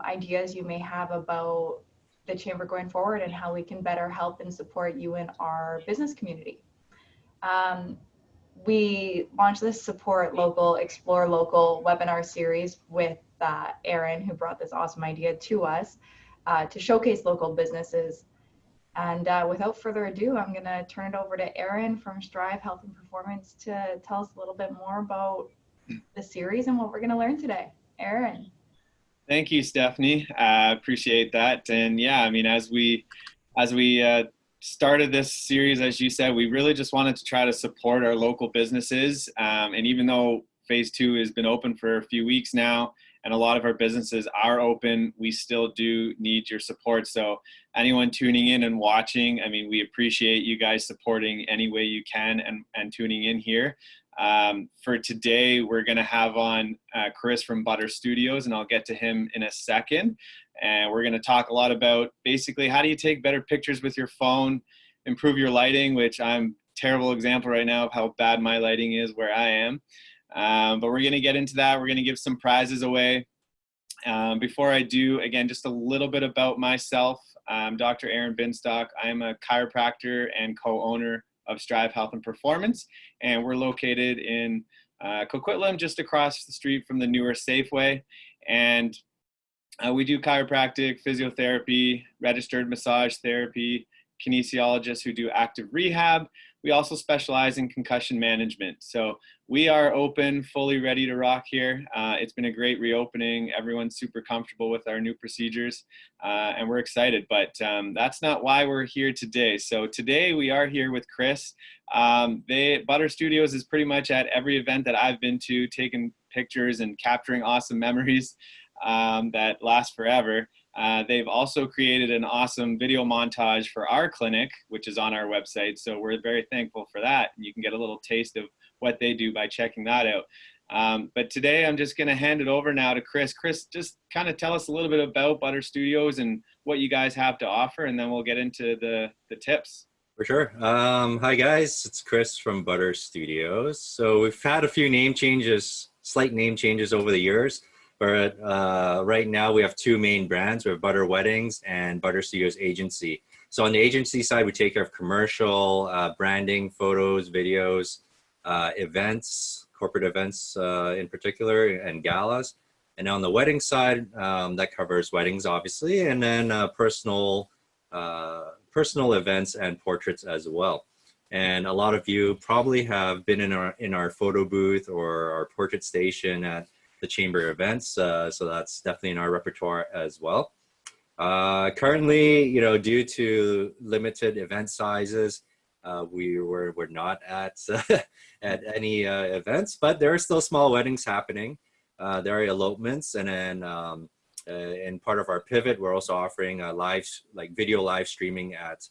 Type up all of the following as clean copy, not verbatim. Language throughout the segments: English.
ideas you may have about the Chamber going forward and how we can better help and support you in our business community. We launched this Support Local, Explore Local webinar series with Aaron, who brought this awesome idea to us to showcase local businesses. And without further ado, I'm going to turn it over to Aaron from Strive Health and Performance to tell us a little bit more about the series and what we're going to learn today. Aaron. Thank you, Stephanie. I appreciate that. And yeah, I mean, as we started this series, as you said, we really just wanted to try to support our local businesses. And even though phase 2 has been open for a few weeks now, and a lot of our businesses are open, we still do need your support. So anyone tuning in and watching, I mean, we appreciate you guys supporting any way you can and tuning in here. For today, we're going to have on Chris from Butter Studios, and I'll get to him in a second. And we're going to talk a lot about basically how do you take better pictures with your phone, improve your lighting, which I'm a terrible example right now of how bad my lighting is where I am. But we're going to get into that. We're going to give some prizes away. Before I do, again, just a little bit about myself. I'm Dr. Aaron Binstock. I'm a chiropractor and co-owner of Strive Health and Performance, and we're located in Coquitlam, just across the street from the newer Safeway. And we do chiropractic, physiotherapy, registered massage therapy, kinesiologists who do active rehab. We also specialize in concussion management. So we are open, fully ready to rock here. It's been a great reopening. Everyone's super comfortable with our new procedures, and we're excited. But that's not why we're here today. So today we are here with Chris. Butter Studios is pretty much at every event that I've been to, taking pictures and capturing awesome memories that last forever. They've also created an awesome video montage for our clinic, which is on our website. So we're very thankful for that. You can get a little taste of what they do by checking that out. But today I'm just going to hand it over now to Chris. Chris, just kind of tell us a little bit about Butter Studios and what you guys have to offer, and then we'll get into the tips. For sure. Hi guys, it's Chris from Butter Studios. So we've had a few name changes, slight name changes over the years. But right now we have two main brands. We have Butter Weddings and Butter Studios Agency. So on the agency side, we take care of commercial, branding, photos, videos, events, corporate events in particular, and galas. And on the wedding side, that covers weddings, obviously, and then personal events and portraits as well. And a lot of you probably have been in our photo booth or our portrait station at the Chamber events, so that's definitely in our repertoire as well. Currently, you know, due to limited event sizes, we're not at at any events, but there are still small weddings happening. There are elopements, and then in part of our pivot, we're also offering video live streaming at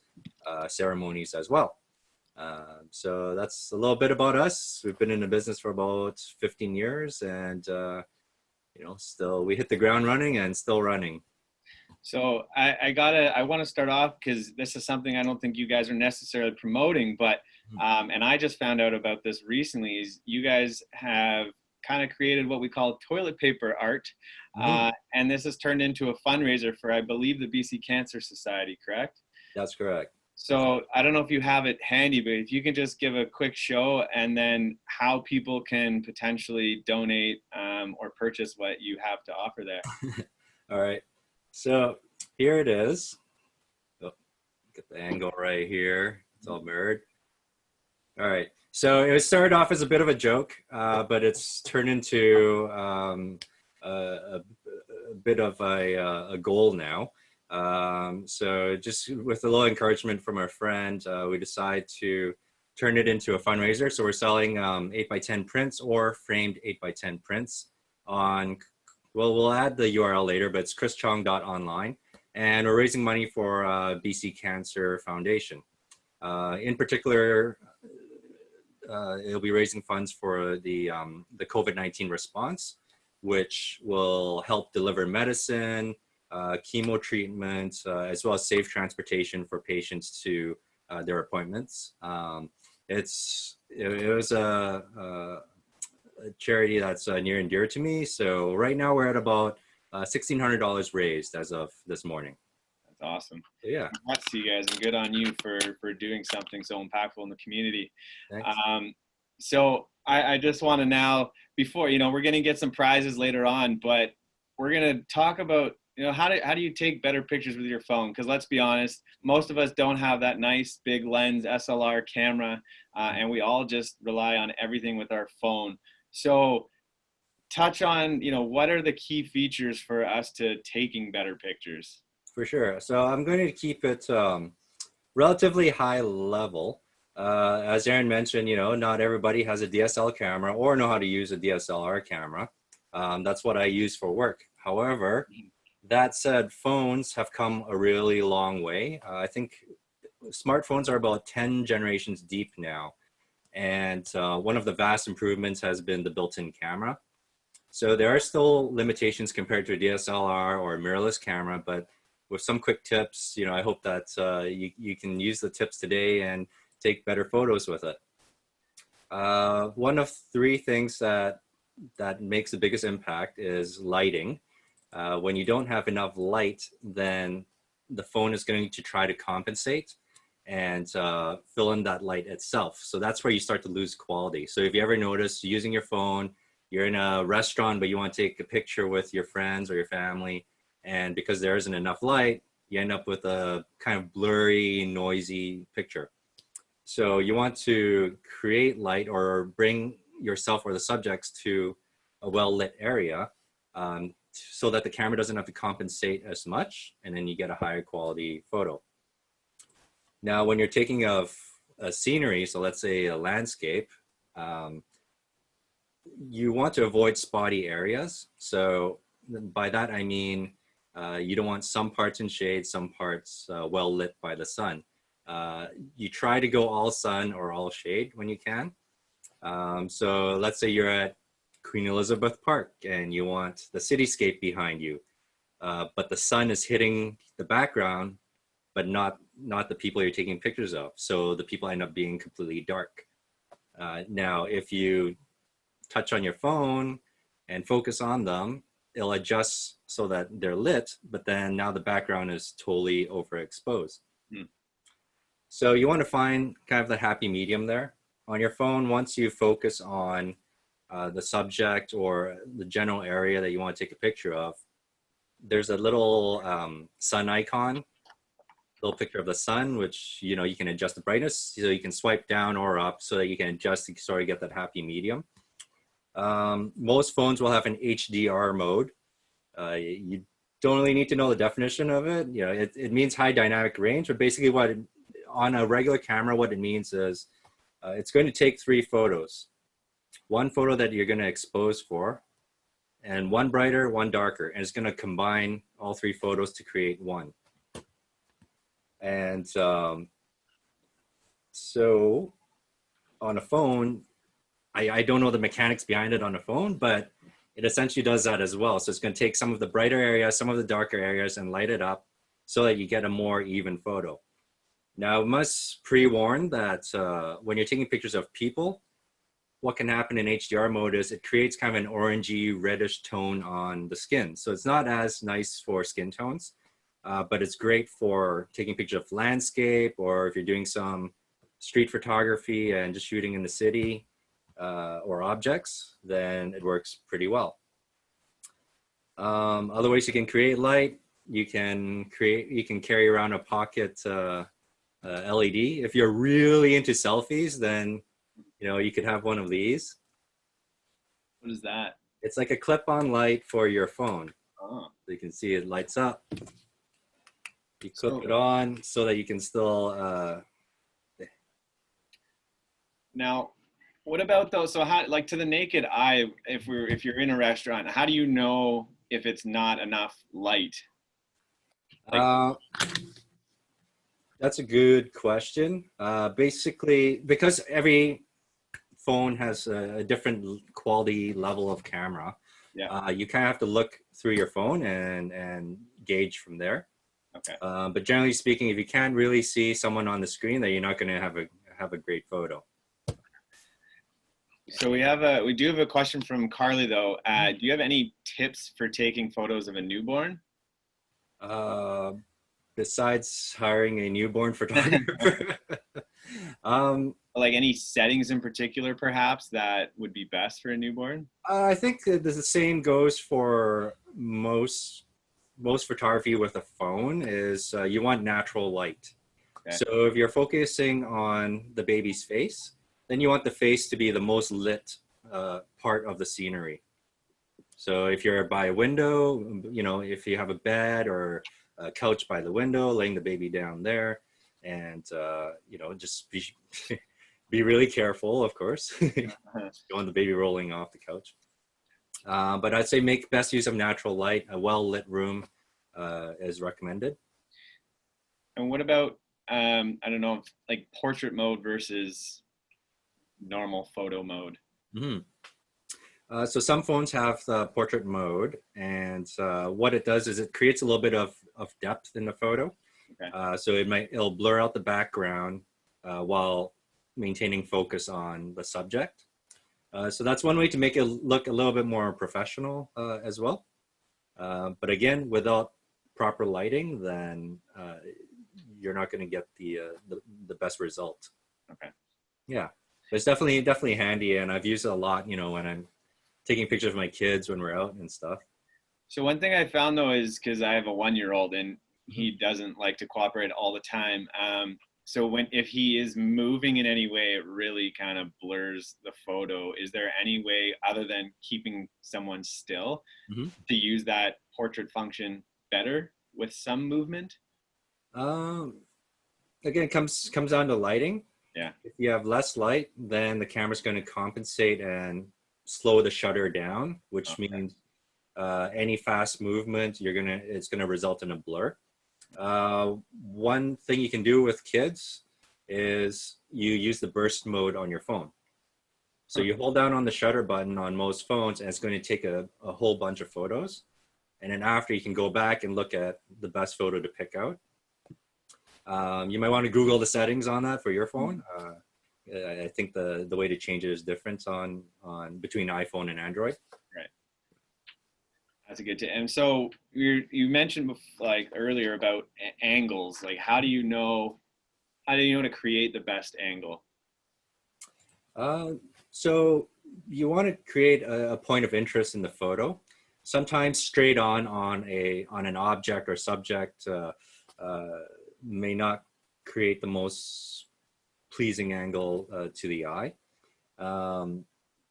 ceremonies as well. So that's a little bit about us. We've been in the business for about 15 years, and you know, still we hit the ground running and still running. So I want to start off because this is something I don't think you guys are necessarily promoting, but and I just found out about this recently. Is you guys have kind of created what we call toilet paper art, and this has turned into a fundraiser for, I believe, the BC Cancer Society, correct? That's correct. So I don't know if you have it handy, but if you can just give a quick show and then how people can potentially donate or purchase what you have to offer there. All right. So here it is. Oh, get the angle right here. It's all mirrored. All right. So it started off as a bit of a joke, but it's turned into a bit of a goal now. So just with a little encouragement from our friend, we decided to turn it into a fundraiser. So we're selling 8x10 prints or framed 8x10 prints on, well, we'll add the URL later, but it's chrischong.online. And we're raising money for BC Cancer Foundation. In particular, it'll be raising funds for the COVID-19 response, which will help deliver medicine, chemo treatment, as well as safe transportation for patients to their appointments. It was a charity that's near and dear to me. So right now we're at about $1,600 raised as of this morning. That's awesome. Yeah. Congrats to you guys, and good on you for doing something so impactful in the community. Thanks. So I just want to now, before, we're going to get some prizes later on, but we're going to talk about, how do you take better pictures with your phone? Because let's be honest, most of us don't have that nice big lens SLR camera, and we all just rely on everything with our phone. So touch on, what are the key features for us to taking better pictures? For sure. So I'm going to keep it relatively high level. As Aaron mentioned, not everybody has a DSLR camera or know how to use a DSLR camera. That's what I use for work. However, that said, phones have come a really long way. I think smartphones are about 10 generations deep now. And one of the vast improvements has been the built-in camera. So there are still limitations compared to a DSLR or a mirrorless camera, but with some quick tips, I hope that you can use the tips today and take better photos with it. One of three things that makes the biggest impact is lighting. When you don't have enough light, then the phone is going to try to compensate and fill in that light itself. So that's where you start to lose quality. So if you ever notice using your phone, you're in a restaurant, but you want to take a picture with your friends or your family, and because there isn't enough light, you end up with a kind of blurry, noisy picture. So you want to create light or bring yourself or the subjects to a well-lit area so that the camera doesn't have to compensate as much, and then you get a higher quality photo. Now, when you're taking of a scenery, so let's say a landscape, you want to avoid spotty areas. So by that, I mean, you don't want some parts in shade, some parts well lit by the sun. You try to go all sun or all shade when you can. So let's say you're at Queen Elizabeth Park and you want the cityscape behind you, but the sun is hitting the background, but not the people you're taking pictures of. So the people end up being completely dark. Now, if you touch on your phone and focus on them, it'll adjust so that they're lit, but then now the background is totally overexposed. So you want to find kind of the happy medium there. On your phone, once you focus on the subject or the general area that you want to take a picture of, there's a little sun icon, little picture of the sun, which, you can adjust the brightness, so you can swipe down or up so that you can adjust to sort of get that happy medium. Most phones will have an HDR mode. You don't really need to know the definition of it. It means high dynamic range, but basically on a regular camera, what it means is it's going to take 3 photos. One photo that you're going to expose for, and one brighter, one darker, and it's going to combine all 3 photos to create one. And so on a phone, I don't know the mechanics behind it on a phone, but it essentially does that as well. So it's going to take some of the brighter areas, some of the darker areas, and light it up so that you get a more even photo. Now, I must pre-warn that when you're taking pictures of people, what can happen in HDR mode is it creates kind of an orangey reddish tone on the skin. So it's not as nice for skin tones, but it's great for taking pictures of landscape, or if you're doing some street photography and just shooting in the city or objects, then it works pretty well. Other ways you can create light, you can carry around a pocket LED. If you're really into selfies, then you could have one of these. What is that? It's like a clip-on light for your phone. Oh. So you can see it lights up. You clip it on so that you can still. Now, what about those? So how, like, to the naked eye, if you're in a restaurant, how do you know if it's not enough light? That's a good question. Basically, because every phone has a different quality level of camera, you kind of have to look through your phone and gauge from there. Okay. But generally speaking, if you can't really see someone on the screen, then you're not going to have a great photo. So we do have a question from Carly though. Do you have any tips for taking photos of a newborn? Besides hiring a newborn photographer, Like any settings in particular, perhaps, that would be best for a newborn? I think that the same goes for most photography with a phone is you want natural light. Okay. So if you're focusing on the baby's face, then you want the face to be the most lit part of the scenery. So if you're by a window, you know, if you have a bed or a couch by the window, laying the baby down there, and you know, just be really careful, of course. You don't want the baby rolling off the couch. But I'd say make best use of natural light. A well-lit room is recommended. And what about, I don't know, like portrait mode versus normal photo mode? So some phones have the portrait mode, and what it does is it creates a little bit of depth in the photo. Okay. So it'll blur out the background while maintaining focus on the subject. So that's one way to make it look a little bit more professional as well. But again, without proper lighting, then you're not going to get the best result. Okay. Yeah, but it's definitely handy, and I've used it a lot. You know, when I'm taking pictures of my kids when we're out and stuff. So one thing I found though is because I have a 1-year-old and he doesn't like to cooperate all the time. So if he is moving in any way, it really kind of blurs the photo. Is there any way other than keeping someone still to use that portrait function better with some movement? Again, it comes down to lighting. Yeah. If you have less light, then the camera's going to compensate and slow the shutter down, which means any fast movement, it's gonna result in a blur. One thing you can do with kids is you use the burst mode on your phone. So you hold down on the shutter button on most phones, and it's going to take a whole bunch of photos. And then after, you can go back and look at the best photo to pick out. You might want to Google the settings on that for your phone. I think the way to change it is different on between iPhone and Android. Right. That's a good tip. And so you mentioned like earlier about angles. Like, how do you know to create the best angle? So you want to create a point of interest in the photo. Sometimes straight on an object or subject may not create the most pleasing angle to the eye.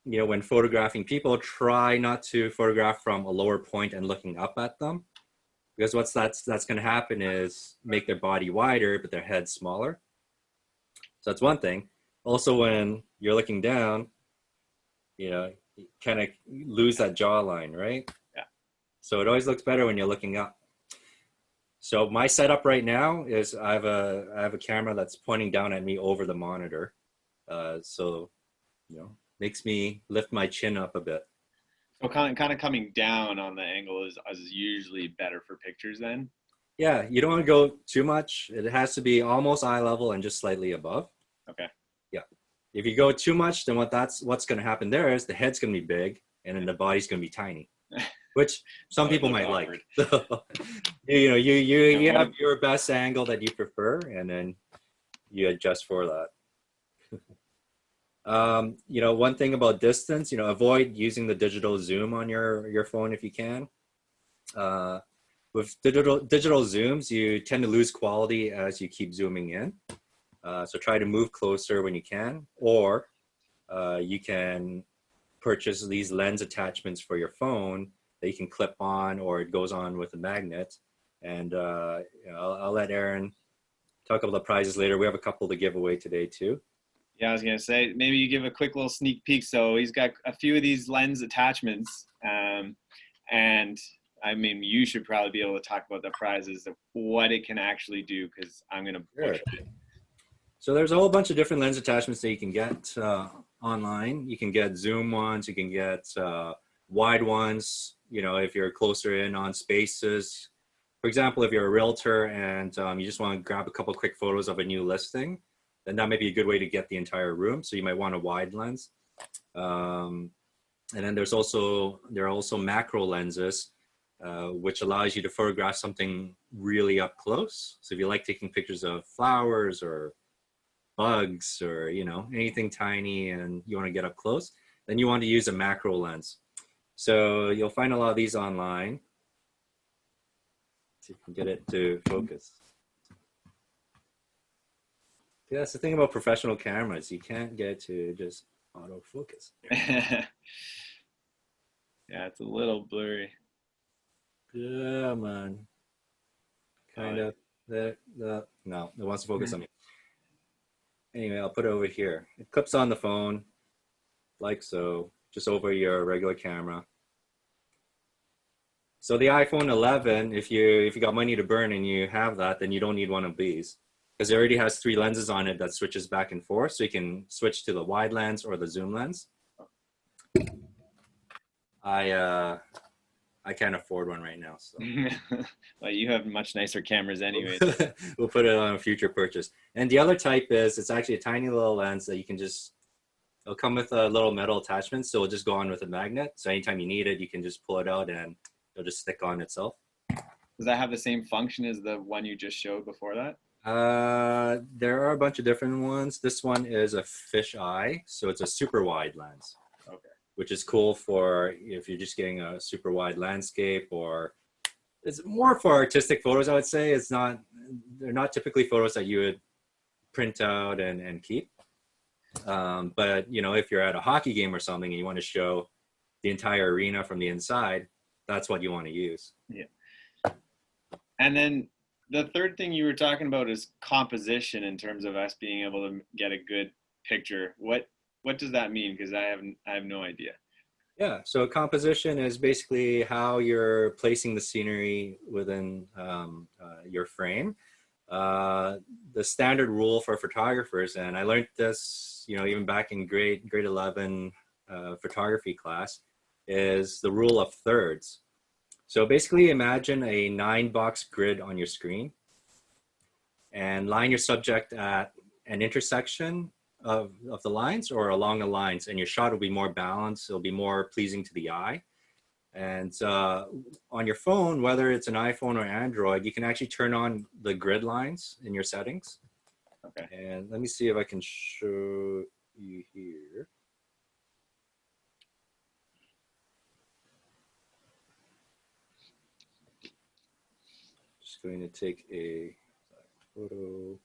You know, when photographing people, try not to photograph from a lower point and looking up at them, because that's going to happen is make their body wider but their head smaller. So that's one thing. Also, when you're looking down, you know, you kind of lose that jawline, right? Yeah. So it always looks better when you're looking up. So my setup right now is I have a camera that's pointing down at me over the monitor. So, you know, makes me lift my chin up a bit. So kind of coming down on the angle is usually better for pictures then? Yeah, you don't want to go too much. It has to be almost eye level and just slightly above. Okay. Yeah. If you go too much, then what's going to happen there is the head's going to be big and then the body's going to be tiny, which some people might like. So, you know, you have your best angle that you prefer, and then you adjust for that. You know, one thing about distance, you know, avoid using the digital zoom on your phone if you can. With digital zooms, you tend to lose quality as you keep zooming in. So try to move closer when you can, or you can purchase these lens attachments for your phone that you can clip on, or it goes on with a magnet. And you know, I'll let Aaron talk about the prizes later. We have a couple to give away today too. Yeah, I was gonna say, maybe you give a quick little sneak peek. So he's got a few of these lens attachments, and I mean, you should probably be able to talk about the prizes, of what it can actually do, because I'm gonna butcher it. So there's a whole bunch of different lens attachments that you can get online. You can get zoom ones, you can get wide ones, you know, if you're closer in on spaces. For example, if you're a realtor and you just want to grab a couple quick photos of a new listing, then that may be a good way to get the entire room. So you might want a wide lens. And then there are also macro lenses, which allows you to photograph something really up close. So if you like taking pictures of flowers or bugs or, you know, anything tiny and you want to get up close, then you want to use a macro lens. So you'll find a lot of these online. See if you can get it to focus. Yeah, that's the thing about professional cameras. You can't get it to just autofocus. Yeah, it's a little blurry. Yeah, man. Kind of. No, it wants to focus on me. Anyway, I'll put it over here. It clips on the phone, like so, just over your regular camera. So the iPhone 11, if you got money to burn and you have that, then you don't need one of these, because it already has 3 lenses on it that switches back and forth. So you can switch to the wide lens or the zoom lens. I can't afford one right now, so. Well, you have much nicer cameras anyway. We'll put it on a future purchase. And the other type is, it's actually a tiny little lens that you can just, it'll come with a little metal attachment, so it'll just go on with a magnet. So anytime you need it, you can just pull it out and it'll just stick on itself. Does that have the same function as the one you just showed before that? There are a bunch of different ones. This one is a fisheye, so it's a super wide lens. Okay. Which is cool for if you're just getting a super wide landscape, or it's more for artistic photos, I would say. They're not typically photos that you would print out and keep. But, you know, if you're at a hockey game or something and you want to show the entire arena from the inside, that's what you want to use. Yeah. And then the third thing you were talking about is composition, in terms of us being able to get a good picture. What does that mean? Because I have no idea. Yeah, so composition is basically how you're placing the scenery within your frame. The standard rule for photographers, and I learned this, you know, even back in grade 11 photography class, is the rule of thirds. So basically imagine a 9-box grid on your screen and line your subject at an intersection of the lines or along the lines, and your shot will be more balanced. It'll be more pleasing to the eye. And on your phone, whether it's an iPhone or Android, you can actually turn on the grid lines in your settings. Okay. And let me see if I can show you here. Just going to take a photo.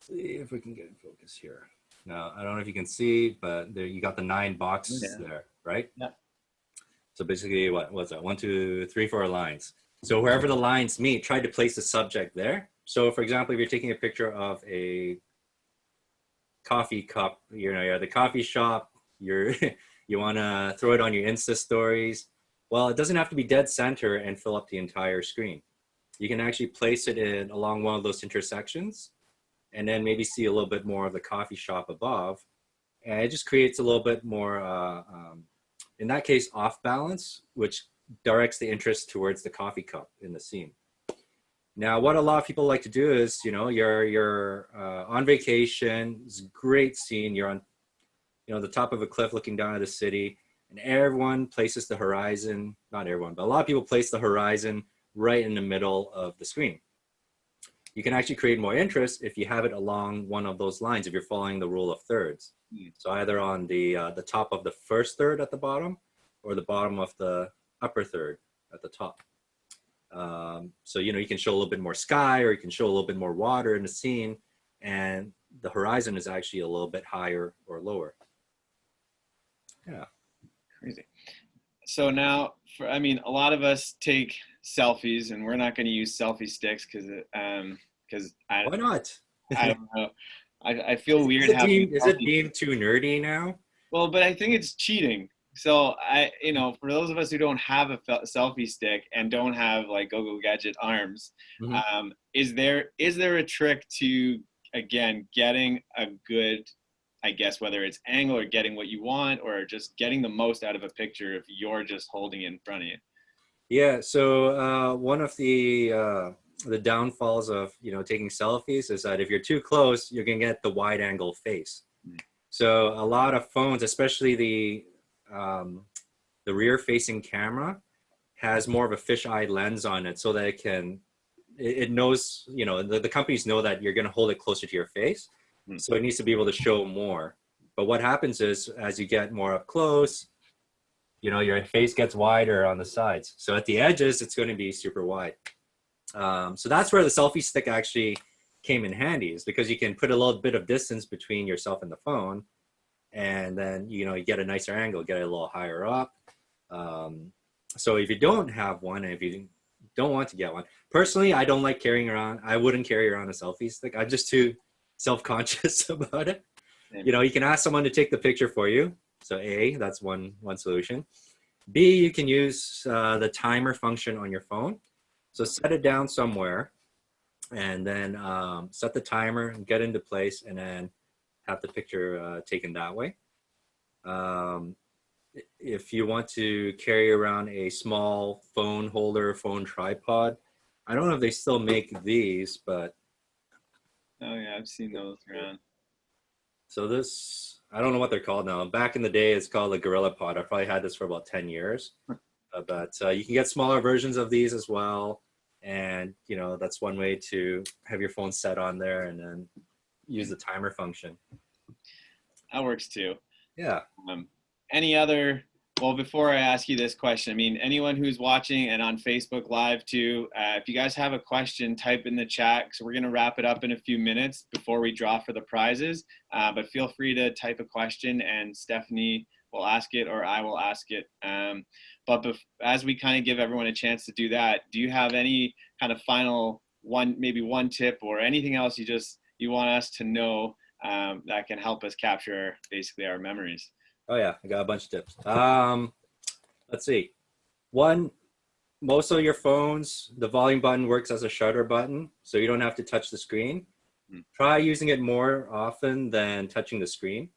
See if we can get in focus here. Now, I don't know if you can see, but there you got the 9 boxes there, right? Yeah. So basically, what was that? 1, 2, 3, 4 lines. So wherever the lines meet, try to place the subject there. So for example, if you're taking a picture of a coffee cup, you know, you're at the coffee shop, you want to throw it on your Insta stories. Well, it doesn't have to be dead center and fill up the entire screen. You can actually place it in along one of those intersections, and then maybe see a little bit more of the coffee shop above. And it just creates a little bit more, in that case, off balance, which directs the interest towards the coffee cup in the scene. Now, what a lot of people like to do is, you know, you're on vacation, it's a great scene, you're on, you know, the top of a cliff looking down at the city, and everyone places the horizon, not everyone, but a lot of people place the horizon right in the middle of the screen. You can actually create more interest if you have it along one of those lines, if you're following the rule of thirds. So either on the top of the first third at the bottom, or the bottom of the upper third at the top. So, you know, you can show a little bit more sky, or you can show a little bit more water in the scene, and the horizon is actually a little bit higher or lower. Yeah. Crazy. So now, I mean, a lot of us take selfies, and we're not going to use selfie sticks because Why not? I don't know. I feel weird. Is it deemed too nerdy now? Well, but I think it's cheating. So you know, for those of us who don't have a selfie stick and don't have like Go Gadget arms, Mm-hmm. is there a trick to, again, getting a good, I guess, whether it's angle or getting what you want, or just getting the most out of a picture if you're just holding it in front of you? Yeah, so one of the the downfalls of, you know, taking selfies is that if you're too close, you're going to get the wide angle face. So a lot of phones, especially the rear facing camera, has more of a fisheye lens on it, so that it knows, you know, the companies know that you're going to hold it closer to your face. So it needs to be able to show more. But what happens is, as you get more up close, you know, your face gets wider on the sides. So at the edges, it's going to be super wide. So that's where the selfie stick actually came in handy, is because you can put a little bit of distance between yourself and the phone. And then, you know, you get a nicer angle, get it a little higher up. So if you don't have one, and if you don't want to get one, personally, I don't like carrying around. I wouldn't carry around a selfie stick. I'm just too self-conscious about it. You know, you can ask someone to take the picture for you. So A, that's one solution. B, you can use the timer function on your phone. So set it down somewhere, and then set the timer and get into place, and then have the picture taken that way. If you want to carry around a small phone holder, phone tripod, I don't know if they still make these, but. Oh yeah, I've seen those around. So this, I don't know what they're called now. Back in the day, it's called a Gorilla Pod. I probably had this for about 10 years. But you can get smaller versions of these as well. And, you know, that's one way to have your phone set on there and then use the timer function. That works too. Yeah. Any other, well, before I ask you this question, I mean, anyone who's watching and on Facebook Live too, if you guys have a question, type in the chat. So we're going to wrap it up in a few minutes before we draw for the prizes. But feel free to type a question and Stephanie will ask it, or I will ask it. But as we kind of give everyone a chance to do that, do you have any kind of final maybe one tip or anything else you want us to know that can help us capture basically our memories? Oh yeah, I got a bunch of tips. Let's see. One, most of your phones, the volume button works as a shutter button, so you don't have to touch the screen. Try using it more often than touching the screen,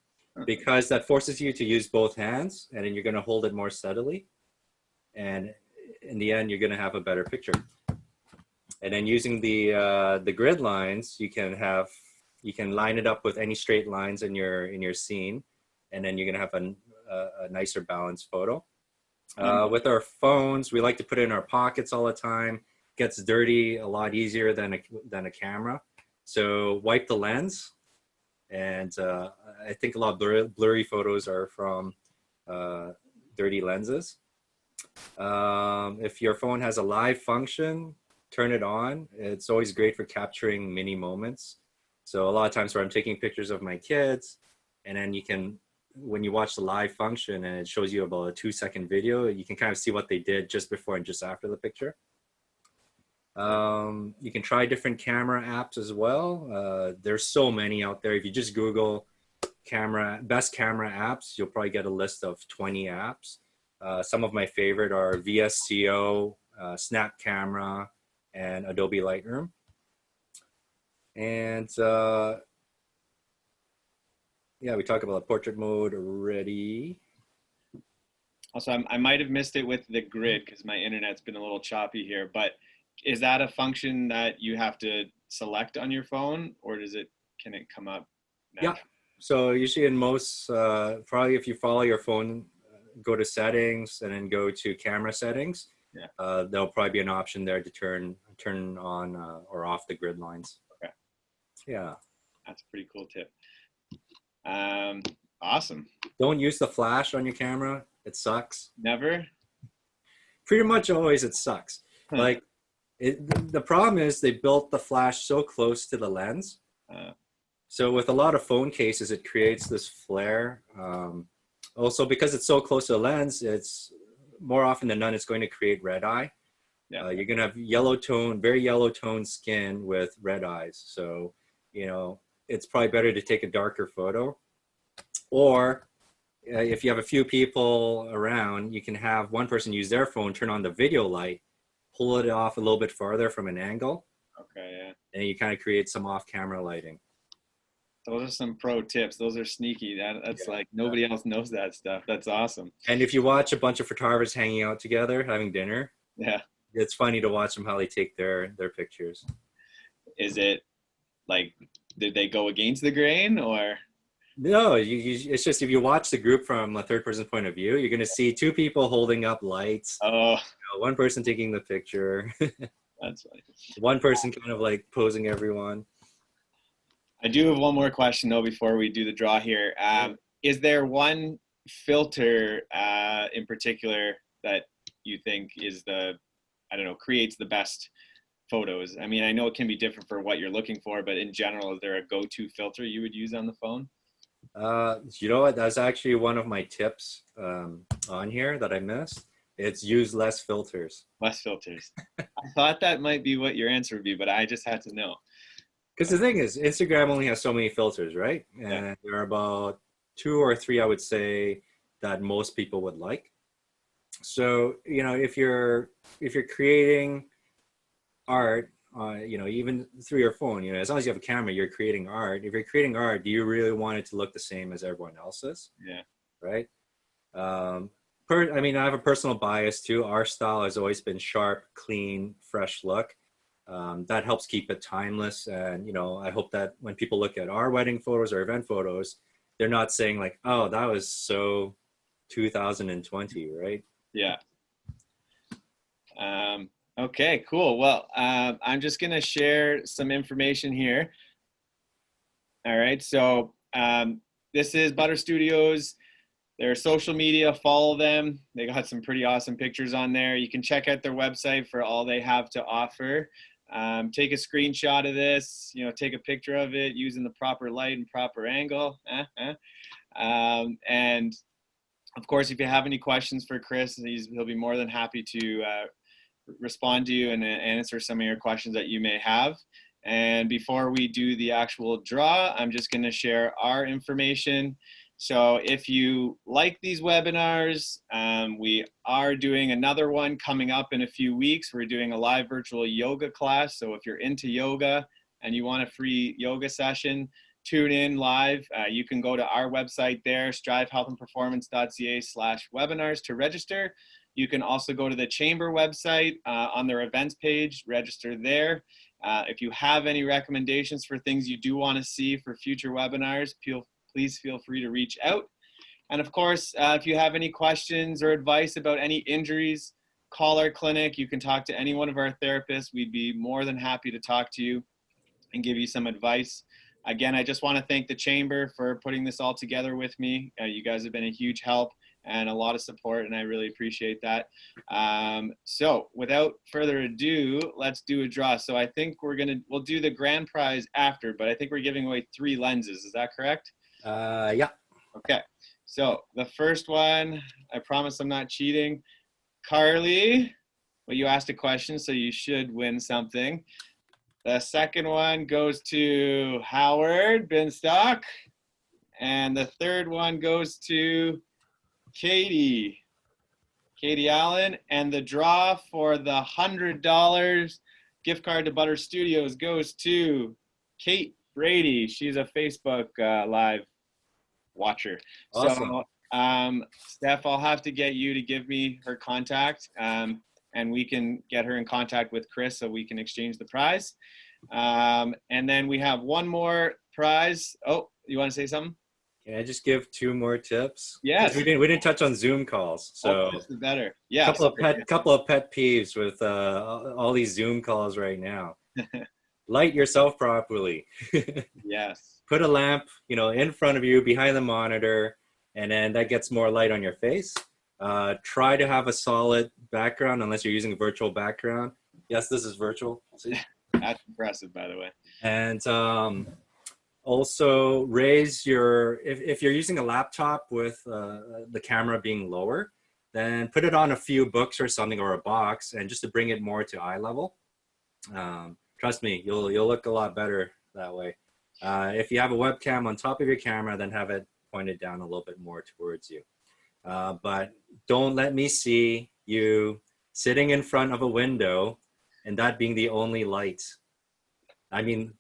because that forces you to use both hands, and then you're going to hold it more steadily. And in the end, you're going to have a better picture. And then using the grid lines, you can line it up with any straight lines in your scene, and then you're going to have a nicer balanced photo. With our phones, we like to put it in our pockets all the time. It gets dirty a lot easier than a camera. So wipe the lens. And I think a lot of blurry photos are from dirty lenses. If your phone has a live function, turn it on. It's always great for capturing mini moments. So a lot of times where I'm taking pictures of my kids, and then you can, when you watch the live function and it shows you about a 2-second video, you can kind of see what they did just before and just after the picture. You can try different camera apps as well. There's so many out there. If you just Google best camera apps, you'll probably get a list of 20 apps. Some of my favorite are VSCO, Snap Camera, and Adobe Lightroom. And yeah, we talked about portrait mode already. Also, I might have missed it with the grid because my internet's been a little choppy here, but is that a function that you have to select on your phone, or can it come up naturally? Yeah, so usually in most, probably if you follow your phone, go to settings and then go to camera settings. Yeah. There'll probably be an option there to turn on or off the grid lines. Okay. Yeah. That's a pretty cool tip. Awesome. Don't use the flash on your camera. It sucks. Never? Pretty much always it sucks. Like the problem is they built the flash so close to the lens. So with a lot of phone cases, it creates this flare. Also, because it's so close to the lens, it's more often than not, it's going to create red eye. Yeah. You're going to have very yellow tone skin with red eyes. So, you know, it's probably better to take a darker photo. Or if you have a few people around, you can have one person use their phone, turn on the video light, pull it off a little bit farther from an angle. Okay, yeah. And you kind of create some off-camera lighting. Those are some pro tips. Those are sneaky. That's like nobody else knows that stuff. That's awesome. And if you watch a bunch of photographers hanging out together, having dinner, yeah, it's funny to watch them how they take their pictures. Is it like, did they go against the grain or? No, it's just if you watch the group from a third person point of view, you're going to see two people holding up lights. Oh, One person taking the picture. that's funny. One person kind of like posing everyone. I do have one more question though before we do the draw here. Is there one filter in particular that you think is creates the best photos? I mean, I know it can be different for what you're looking for, but in general, is there a go-to filter you would use on the phone? You know what? That's actually one of my tips on here that I missed. It's use less filters. Less filters. I thought that might be what your answer would be, but I just had to know. Because the thing is, Instagram only has so many filters, right? And there are about 2 or 3, I would say, that most people would like. So, you know, if you're creating art, even through your phone, you know, as long as you have a camera, you're creating art. If you're creating art, do you really want it to look the same as everyone else's? Yeah. Right. I have a personal bias too. Our style has always been sharp, clean, fresh look. That helps keep it timeless. And, you know, I hope that when people look at our wedding photos or event photos, they're not saying like, oh, that was so 2020, right? Yeah. Okay, cool. Well, I'm just going to share some information here. All right. So this is Butter Studios. Their social media, follow them. They got some pretty awesome pictures on there. You can check out their website for all they have to offer. Take a screenshot of this, you know, take a picture of it using the proper light and proper angle. And of course, if you have any questions for Chris, he'll be more than happy to respond to you and answer some of your questions that you may have. And before we do the actual draw, I'm just going to share our information. So if you like these webinars, we are doing another one coming up in a few weeks. We're doing a live virtual yoga class. So if you're into yoga and you want a free yoga session, tune in live. You can go to our website there, strivehealthandperformance.ca/webinars to register. You can also go to the Chamber website on their events page, register there. If you have any recommendations for things you do want to see for future webinars, please feel free to reach out. And of course, if you have any questions or advice about any injuries, call our clinic. You can talk to any one of our therapists. We'd be more than happy to talk to you and give you some advice. Again, I just want to thank the Chamber for putting this all together with me. You guys have been a huge help and a lot of support, and I really appreciate that. So without further ado, let's do a draw. So I think we'll do the grand prize after, but I think we're giving away 3 lenses. Is that correct? Yeah. Okay. So the first one, I promise I'm not cheating. Carly, well, you asked a question, so you should win something. The second one goes to Howard Binstock. And the third one goes to Katie Allen. And the draw for the $100 gift card to Butter Studios goes to Kate Brady. She's a Facebook live watcher. Awesome. So, Steph, I'll have to get you to give me her contact, and we can get her in contact with Chris so we can exchange the prize. And then we have one more prize. Oh, you want to say something? Can I just give 2 more tips? Yes. We didn't touch on Zoom calls, so that's better. Yeah. Couple of pet peeves with all these Zoom calls right now. Light yourself properly. Yes. Put a lamp, in front of you, behind the monitor, and then that gets more light on your face. Try to have a solid background, unless you're using a virtual background. Yes, this is virtual. See? That's impressive, by the way. And also raise if you're using a laptop with the camera being lower, then put it on a few books or something, or a box, and just to bring it more to eye level. Trust me, you'll look a lot better that way. If you have a webcam on top of your camera, then have it pointed down a little bit more towards you. But don't let me see you sitting in front of a window and that being the only light. I mean,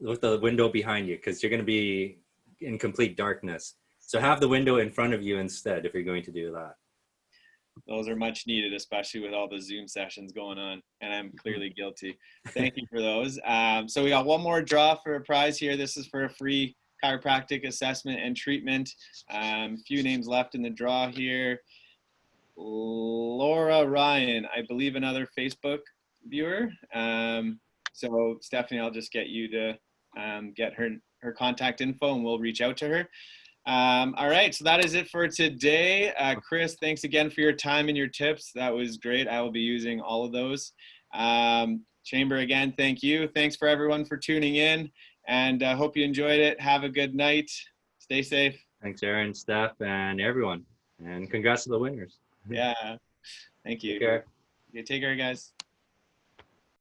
with the window behind you, because you're going to be in complete darkness. So have the window in front of you instead if you're going to do that. Those are much needed, especially with all the Zoom sessions going on, and I'm clearly guilty. Thank you for those. So we got one more draw for a prize here. This is for a free chiropractic assessment and treatment. Few names left in the draw here. Laura Ryan, I believe another Facebook viewer. So Stephanie, I'll just get you to get her contact info and we'll reach out to her. All right, so that is it for today. Chris, thanks again for your time and your tips. That was great. I will be using all of those. Chamber, again, thank you. Thanks for everyone for tuning in, and hope you enjoyed it. Have a good night. Stay safe. Thanks, Aaron, Steph, and everyone. And congrats to the winners. Yeah, thank you. Take care. Okay, take care, guys.